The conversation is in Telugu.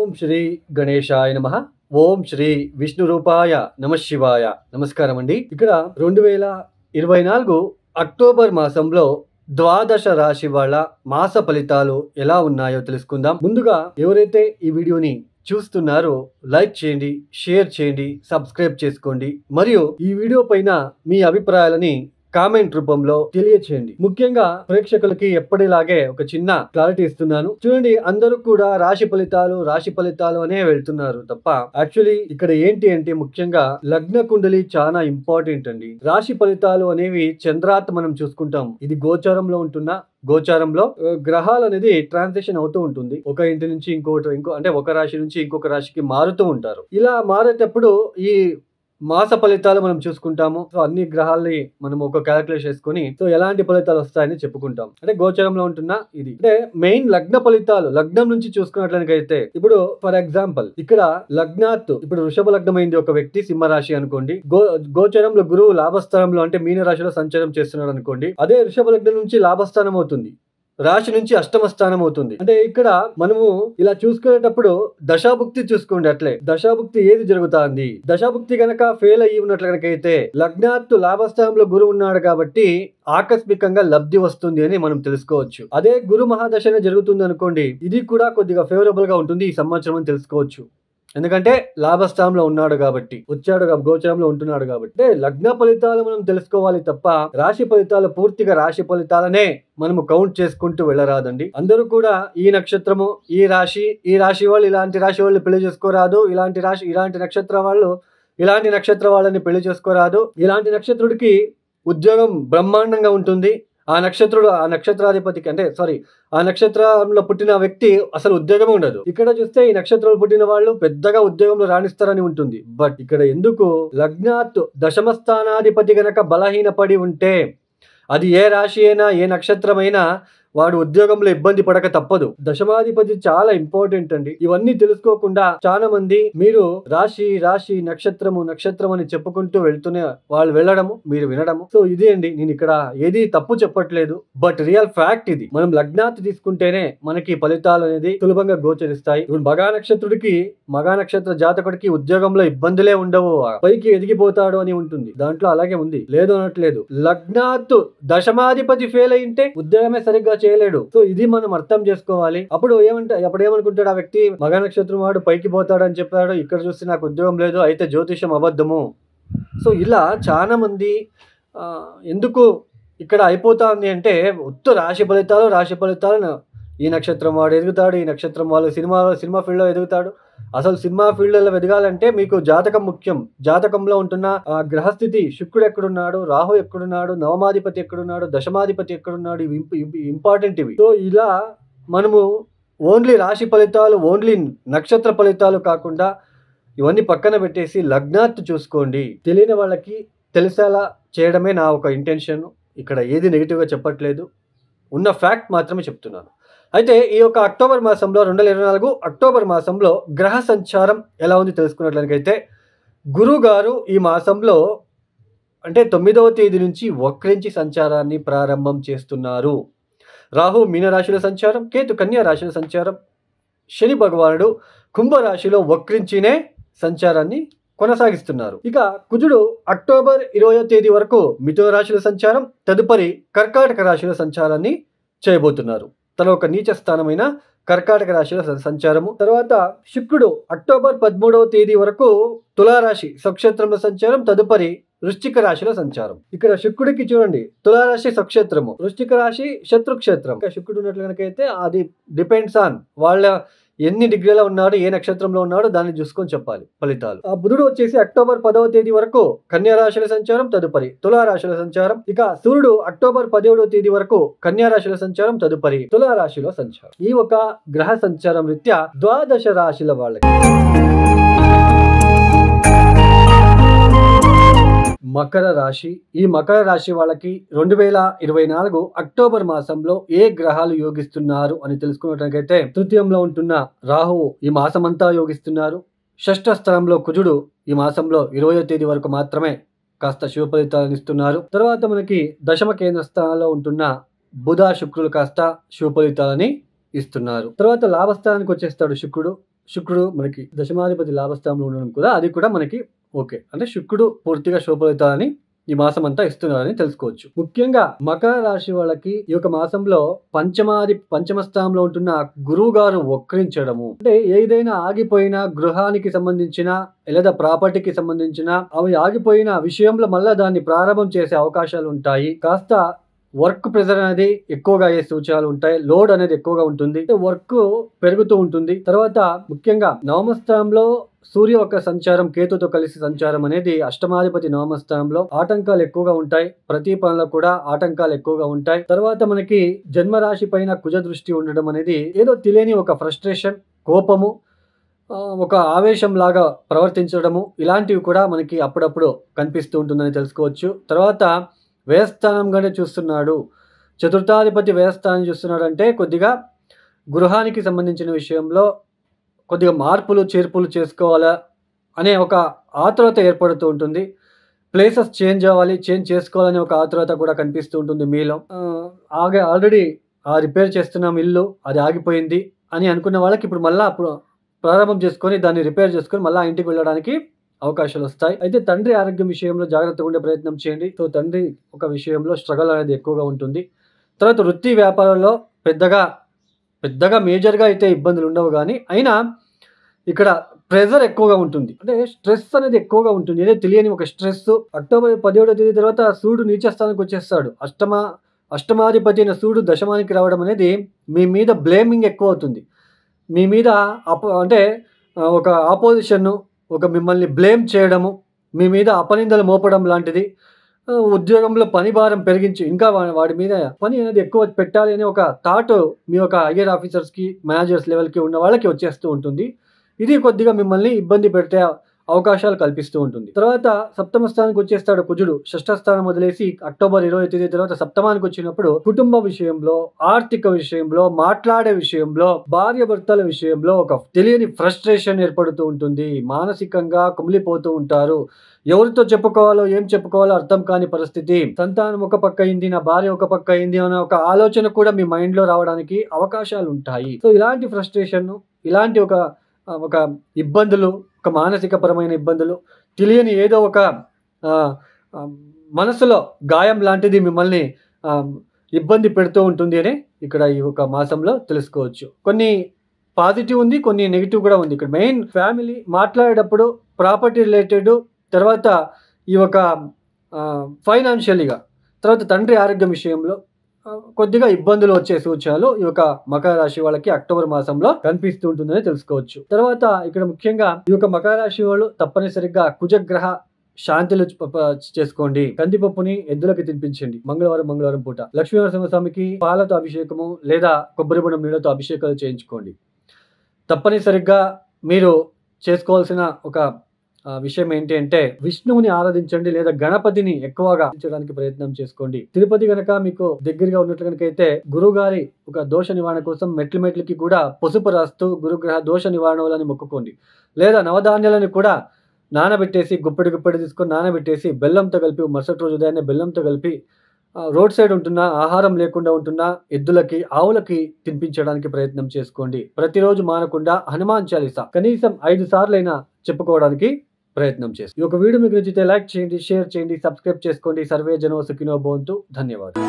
ఓం శ్రీ గణేశాయ నమః. ఓం శ్రీ విష్ణు రూపాయ నమ శివాయ. నమస్కారం అండి. ఇక్కడ 2024 అక్టోబర్ మాసంలో ద్వాదశ రాశి వాళ్ళ మాస ఫలితాలు ఎలా ఉన్నాయో తెలుసుకుందాం. ముందుగా ఎవరైతే ఈ వీడియోని చూస్తున్నారో లైక్ చేయండి, షేర్ చేయండి, సబ్స్క్రైబ్ చేసుకోండి. మరియు ఈ వీడియో పైన మీ అభిప్రాయాలని కామెంట్ రూపంలో తెలియచేయండి. ముఖ్యంగా ప్రేక్షకులకి ఎప్పటిలాగే ఒక చిన్న క్లారిటీ ఇస్తున్నాను. చూడండి, అందరూ కూడా రాశి ఫలితాలు అనే వెళ్తున్నారు తప్ప యాక్చువల్లీ ఇక్కడ ఏంటి అంటే ముఖ్యంగా లగ్న కుండలి చాలా ఇంపార్టెంట్ అండి. రాశి ఫలితాలు అనేవి చంద్రాత్ మనం చూసుకుంటాం. ఇది గోచారంలో ఉంటున్న గోచారంలో గ్రహాలు అనేది ట్రాన్సిషన్ అవుతూ ఉంటుంది. ఒక ఇంటి నుంచి ఇంకో అంటే ఒక రాశి నుంచి ఇంకొక రాశికి మారుతూ ఉంటారు. ఇలా మారేటప్పుడు ఈ మాస ఫలితాలు మనం చూసుకుంటాము. సో అన్ని గ్రహాలని మనం ఒక క్యాలిక్యులేట్ చేసుకుని సో ఎలాంటి ఫలితాలు వస్తాయని చెప్పుకుంటాం. అంటే గోచరంలో ఉంటున్న ఇది అంటే మెయిన్ లగ్న ఫలితాలు. లగ్నం నుంచి చూసుకున్నట్లయితే ఇప్పుడు ఫర్ ఎగ్జాంపుల్ ఇక్కడ లగ్నాత్ ఇప్పుడు వృషభ లగ్నం అయింది ఒక వ్యక్తి, సింహరాశి అనుకోండి. గోచరంలో గురువు లాభస్థానంలో అంటే మీన రాశిలో సంచారం చేస్తున్నాడు అనుకోండి. అదే వృషభ లగ్నం నుంచి లాభస్థానం అవుతుంది, రాశి నుంచి అష్టమ స్థానం అవుతుంది. అంటే ఇక్కడ మనము ఇలా చూసుకునేటప్పుడు దశాభుక్తి చూసుకోండి. అట్లే దశాభుక్తి ఏది జరుగుతుంది, దశాభుక్తి గనక ఫెయిల్ అయ్యి ఉన్నట్లు గనకైతే లగ్నాత్తు లాభస్థానంలో గురువు ఉన్నాడు కాబట్టి ఆకస్మికంగా లబ్ధి వస్తుంది అని మనం తెలుసుకోవచ్చు. అదే గురు మహాదశ జరుగుతుంది అనుకోండి, ఇది కూడా కొద్దిగా ఫేవరబుల్ గా ఉంటుంది ఈ సంవత్సరం అని తెలుసుకోవచ్చు. ఎందుకంటే లాభస్థానంలో ఉన్నాడు కాబట్టి, వచ్చాడు గోచరంలో ఉంటున్నాడు కాబట్టి. లగ్న ఫలితాలు మనం తెలుసుకోవాలి తప్ప రాశి ఫలితాలు పూర్తిగా రాశి ఫలితాలనే మనము కౌంట్ చేసుకుంటూ వెళ్ళరాదండి. అందరూ కూడా ఈ నక్షత్రము ఈ రాశి వాళ్ళు ఇలాంటి రాశి వాళ్ళు పెళ్లి చేసుకోరాదు, ఇలాంటి నక్షత్ర వాళ్ళని పెళ్లి చేసుకోరాదు, ఇలాంటి నక్షత్రుడికి ఉద్యోగం బ్రహ్మాండంగా ఉంటుంది, ఆ నక్షత్రాధిపతికి అంటే ఆ నక్షత్రంలో పుట్టిన వ్యక్తి అసలు ఉద్యోగమే ఉండదు. ఇక్కడ చూస్తే ఈ నక్షత్రంలో పుట్టిన వాళ్ళు పెద్దగా ఉద్యోగంలో రాణిస్తారని ఉంటుంది. బట్ ఇక్కడ ఎందుకు లగ్నాత్ దశమ స్థానాధిపతి గనక బలహీనపడి ఉంటే అది ఏ రాశి అయినా ఏ నక్షత్రమైనా వాడు ఉద్యోగంలో ఇబ్బంది పడక తప్పదు. దశమాధిపతి చాలా ఇంపార్టెంట్ అండి. ఇవన్నీ తెలుసుకోకుండా చాలా మంది మీరు రాశి నక్షత్రం అని చెప్పుకుంటూ వాళ్ళు వెళ్ళడము, మీరు వినడము. సో ఇది అండి, నేను ఇక్కడ ఏది తప్పు చెప్పట్లేదు, బట్ రియల్ ఫ్యాక్ట్ ఇది. మనం లగ్నాత్ తీసుకుంటేనే మనకి ఫలితాలు అనేది సులభంగా గోచరిస్తాయి. ఇప్పుడు మగా నక్షత్ర జాతకుడికి ఉద్యోగంలో ఇబ్బందులే ఉండవు, పైకి ఎదిగిపోతాడు అని ఉంటుంది. దాంట్లో అలాగే ఉంది, లేదు అనట్లేదు. లగ్నాత్ దశమాధిపతి ఫెయిల్ అయింటే ఉద్యోగమే సరిగ్గా చేయలేడు. సో ఇది మనం అర్థం చేసుకోవాలి. అప్పుడు ఏమనుకుంటాడు ఆ వ్యక్తి, మగ నక్షత్రం వాడు పైకి పోతాడు అని చెప్పాడు, ఇక్కడ చూస్తే నాకు ఉద్యోగం లేదు, అయితే జ్యోతిషం అబద్ధము. సో ఇలా చాలా మంది ఎందుకు ఇక్కడ అయిపోతుంది అంటే ఉత్త రాశి ఫలితాలు ఈ నక్షత్రం వాడు ఎదుగుతాడు, ఈ నక్షత్రం వాళ్ళు సినిమా ఫీల్డ్ లో ఎదుగుతాడు. అసలు సినిమా ఫీల్డ్ లో ఎదగాలంటే మీకు జాతకం ముఖ్యం. జాతకంలో ఉంటున్న గ్రహస్థితి, శుక్రుడు ఎక్కడున్నాడు, రాహు ఎక్కడున్నాడు, నవమాధిపతి ఎక్కడున్నాడు, దశమాధిపతి ఎక్కడున్నాడు, ఇవి ఇంపార్టెంట్ ఇవి. సో ఇలా మనము ఓన్లీ రాశి ఫలితాలు, ఓన్లీ నక్షత్ర ఫలితాలు కాకుండా ఇవన్నీ పక్కన పెట్టేసి లగ్నాత్ చూసుకోండి. తెలియని వాళ్ళకి తెలిసేలా చేయడమే నా ఒక ఇంటెన్షన్. ఇక్కడ ఏది నెగిటివ్గా చెప్పట్లేదు, ఉన్న ఫ్యాక్ట్ మాత్రమే చెప్తున్నాను. అయితే ఈ యొక్క అక్టోబర్ మాసంలో 2024 అక్టోబర్ మాసంలో గ్రహ సంచారం ఎలా ఉంది తెలుసుకున్నట్లయితే గురువు గారు ఈ మాసంలో అంటే 9వ తేదీ నుంచి వక్రించి సంచారాన్ని ప్రారంభం చేస్తున్నారు. రాహు మీనరాశిలో సంచారం, కేతు కన్యా రాశిలో సంచారం, శని భగవానుడు కుంభరాశిలో వక్రించినే సంచారాన్ని కొనసాగిస్తున్నారు. ఇక కుజుడు అక్టోబర్ 20వ తేదీ వరకు మిథున రాశిలో సంచారం, తదుపరి కర్కాటక రాశిలో సంచారాన్ని చేయబోతున్నారు. తన ఒక నీచ స్థానమైన కర్కాటక రాశిలో సంచారము. తర్వాత శుక్రుడు అక్టోబర్ 13వ తేదీ వరకు తులారాశి స్వక్షేత్రంలో సంచారం, తదుపరి వృశ్చిక రాశిలో సంచారం. ఇక్కడ శుక్రుడికి చూడండి, తులారాశి స్వక్షేత్రము, వృశ్చిక రాశి శత్రుక్షేత్రం. శుక్రుడు ఉన్నట్లు కనుకైతే అది డిపెండ్స్ ఆన్ వాళ్ళ ఎన్ని డిగ్రీలో ఉన్నాడు, ఏ నక్షత్రంలో ఉన్నాడు, దాన్ని చూసుకొని చెప్పాలి ఫలితాలు. ఆ బుధుడు వచ్చేసి అక్టోబర్ 10వ తేదీ వరకు కన్యా రాశిలో సంచారం, తదుపరి తులారాశిలో సంచారం. ఇక సూర్యుడు అక్టోబర్ 17వ తేదీ వరకు కన్యా రాశిలో సంచారం, తదుపరి తులారాశిలో సంచారం. ఈ ఒక గ్రహ సంచారం రీత్యా ద్వాదశ రాశుల వాళ్ళకి మకర రాశి. ఈ మకర రాశి వాళ్ళకి 2024 అక్టోబర్ మాసంలో ఏ గ్రహాలు యోగిస్తున్నారు అని తెలుసుకున్నట్లయితే తృతీయంలో ఉంటున్న రాహువు ఈ మాసమంతా యోగిస్తున్నారు. షష్ఠ స్థానంలో కుజుడు ఈ మాసంలో 20వ తేదీ వరకు మాత్రమే కాస్త శుభ ఫలితాలను ఇస్తున్నారు. తర్వాత మనకి దశమ కేంద్ర స్థానంలో ఉంటున్న బుధ శుక్రులు కాస్త శుభ ఫలితాలని ఇస్తున్నారు. తర్వాత లాభస్థానానికి వచ్చేస్తాడు శుక్రుడు. శుక్రుడు మనకి దశమాధిపతి లాభస్థానంలో ఉండడం కూడా అది కూడా మనకి ఓకే. అంటే శుక్రుడు పూర్తిగా శుభఫలితాలని ఈ మాసం అంతా ఇస్తున్నారని తెలుసుకోవచ్చు. ముఖ్యంగా మకర రాశి వాళ్ళకి ఈ యొక్క మాసంలో పంచమ స్థానంలో ఉంటున్న గురువు గారు వక్రించడము, అంటే ఏదైనా ఆగిపోయిన గృహానికి సంబంధించిన లేదా ప్రాపర్టీకి సంబంధించిన అవి ఆగిపోయిన విషయంలో మళ్ళా దాన్ని ప్రారంభం చేసే అవకాశాలు ఉంటాయి. కాస్త వర్క్ ప్రెజర్ అనేది ఎక్కువగా అయ్యే సూచనలు ఉంటాయి. లోడ్ అనేది ఎక్కువగా ఉంటుంది. వర్క్ పెరుగుతూ ఉంటుంది. తర్వాత ముఖ్యంగా నవమ స్థానంలో సూర్య యొక్క సంచారం, కేతుతో కలిసి సంచారం అనేది అష్టమాధిపతి నవమ స్థానంలో ఆటంకాలు ఎక్కువగా ఉంటాయి. ప్రతి పనుల్లో కూడా ఆటంకాలు ఎక్కువగా ఉంటాయి. తర్వాత మనకి జన్మరాశి పైన కుజ దృష్టి ఉండడం అనేది ఏదో తెలియని ఒక ఫ్రస్ట్రేషన్, కోపము, ఒక ఆవేశం లాగా ప్రవర్తించడము ఇలాంటివి కూడా మనకి అప్పుడప్పుడు కనిపిస్తూ ఉంటుందని తెలుసుకోవచ్చు. తర్వాత వ్యయస్థానంగానే చూస్తున్నాడు, చతుర్థాధిపతి వ్యయస్థానం చూస్తున్నాడు అంటే కొద్దిగా గృహానికి సంబంధించిన విషయంలో కొద్దిగా మార్పులు చేర్పులు చేసుకోవాలా అనే ఒక ఆతురత ఏర్పడుతూ ఉంటుంది. ప్లేసెస్ చేంజ్ చేసుకోవాలనే ఒక ఆతురత కూడా కనిపిస్తూ ఉంటుంది మీలో. ఆల్రెడీ రిపేర్ చేస్తున్నాం ఇల్లు, అది ఆగిపోయింది అని అనుకున్న వాళ్ళకి ఇప్పుడు మళ్ళీ ప్రారంభం చేసుకొని దాన్ని రిపేర్ చేసుకొని మళ్ళీ ఇంటికి వెళ్ళడానికి అవకాశాలు వస్తాయి. అయితే తండ్రి ఆరోగ్యం విషయంలో జాగ్రత్తగా ఉండే ప్రయత్నం చేయండి. సో తండ్రి ఒక విషయంలో స్ట్రగల్ అనేది ఎక్కువగా ఉంటుంది. తర్వాత వృత్తి వ్యాపారంలో పెద్దగా మేజర్గా అయితే ఇబ్బందులు ఉండవు, కానీ అయినా ఇక్కడ ప్రెజర్ ఎక్కువగా ఉంటుంది. అంటే స్ట్రెస్ అనేది ఎక్కువగా ఉంటుంది. ఏదో తెలియని ఒక స్ట్రెస్. అక్టోబర్ 17వ తేదీ తర్వాత సూర్యుడు నీచ స్థానానికి వచ్చేస్తాడు. అష్టమాధిపతి అయిన సూర్యుడు దశమానికి రావడం అనేది మీ మీద బ్లేమింగ్ ఎక్కువ అవుతుంది. మీ మీద అంటే ఒక ఆపోజిషన్, ఒక మిమ్మల్ని బ్లేమ్ చేయడము, మీ మీద అపనిందలు మోపడం లాంటిది, ఉద్యోగంలో పని భారం పెరిగించి ఇంకా వాడి మీద పని అనేది ఎక్కువ పెట్టాలి అనే ఒక థాట్ మీ యొక్క హయ్యర్ ఆఫీసర్స్కి, మేనేజర్స్ లెవెల్కి ఉన్న వాళ్ళకి వచ్చేస్తూ ఉంటుంది. ఇది కొద్దిగా మిమ్మల్ని ఇబ్బంది పెట్టే అవకాశాలు కల్పిస్తూ ఉంటుంది. తర్వాత సప్తమ స్థానానికి వచ్చేస్తాడు కుజుడు. షష్ఠ స్థానం వదిలేసి అక్టోబర్ 20వ తేదీ తర్వాత సప్తమానికి వచ్చినప్పుడు కుటుంబ విషయంలో, ఆర్థిక విషయంలో, మాట్లాడే విషయంలో, భార్య భర్తల విషయంలో ఒక తెలియని ఫ్రస్ట్రేషన్ ఏర్పడుతూ ఉంటుంది. మానసికంగా కుమిలిపోతూ ఉంటారు. ఎవరితో చెప్పుకోవాలో ఏం చెప్పుకోవాలో అర్థం కాని పరిస్థితి. సంతానం ఒక పక్క అయింది, నా భార్య ఒక పక్క అయింది అనే ఒక ఆలోచన కూడా మీ మైండ్ లో రావడానికి అవకాశాలు ఉంటాయి. సో ఇలాంటి ఫ్రస్ట్రేషన్, ఇలాంటి ఒక ఇబ్బందులు, ఒక మానసిక పరమైన ఇబ్బందులు, తెలియని ఏదో ఒక మనసులో గాయం లాంటిది మిమ్మల్ని ఇబ్బంది పెడుతూ ఉంటుంది అని ఇక్కడ ఈ ఒక మాసంలో తెలుసుకోవచ్చు. కొన్ని పాజిటివ్ ఉంది, కొన్ని నెగిటివ్ కూడా ఉంది. ఇక్కడ మెయిన్ ఫ్యామిలీ మాట్లాడేటప్పుడు ప్రాపర్టీ రిలేటెడ్, తర్వాత ఈ ఒక ఫైనాన్షియల్గా, తర్వాత తండ్రి ఆరోగ్యం విషయంలో కొద్దిగా ఇబ్బందులు వచ్చే సూచనలు ఈ యొక్క మకర రాశి వాళ్ళకి అక్టోబర్ మాసంలో కనిపిస్తూ ఉంటుందని తెలుసుకోవచ్చు. తర్వాత ఇక్కడ ముఖ్యంగా ఈ యొక్క మకర రాశి వాళ్ళు తప్పనిసరిగా కుజగ్రహ శాంతిలు చేసుకోండి. కందిపప్పుని ఎద్దులకి తినిపించండి మంగళవారం పూట. లక్ష్మీనరసింహస్వామికి పాలతో అభిషేకము లేదా కొబ్బరి బొండం నీళ్ళతో అభిషేకాలు చేయించుకోండి. తప్పనిసరిగా మీరు చేసుకోవాల్సిన ఒక విషయం ఏంటి అంటే విష్ణువుని ఆరాధించండి లేదా గణపతిని ఎక్కువగా ఆరాధించడానికి ప్రయత్నం చేసుకోండి. తిరుపతి గనక మీకు దగ్గరగా ఉన్నట్లు కనుక అయితే గురువు గారి ఒక దోష నివారణ కోసం మెట్లకి కూడా పసుపు రాస్తూ గురుగ్రహ దోష నివారణ వలని మొక్కుకోండి. లేదా నవధాన్యాలను కూడా నానబెట్టేసి గుప్పెడి తీసుకొని నానబెట్టేసి బెల్లంతో కలిపి మరుసటి రోజు ఉదయాన్నే బెల్లంతో కలిపి రోడ్ సైడ్ ఉంటున్న ఆహారం లేకుండా ఉంటున్న ఎద్దులకి, ఆవులకి తినిపించడానికి ప్రయత్నం చేసుకోండి. ప్రతిరోజు మానకుండా హనుమాన్ చాలీసా కనీసం 5 సార్లైనా చెప్పుకోవడానికి ప్రయత్నం చేసి. ఈ యొక్క వీడియో మీకు నచ్చితే లైక్ చేయండి, షేర్ చేయండి, సబ్స్క్రైబ్ చేసుకోండి. సర్వే జనో సుఖినో భవంతు. ధన్యవాదాలు.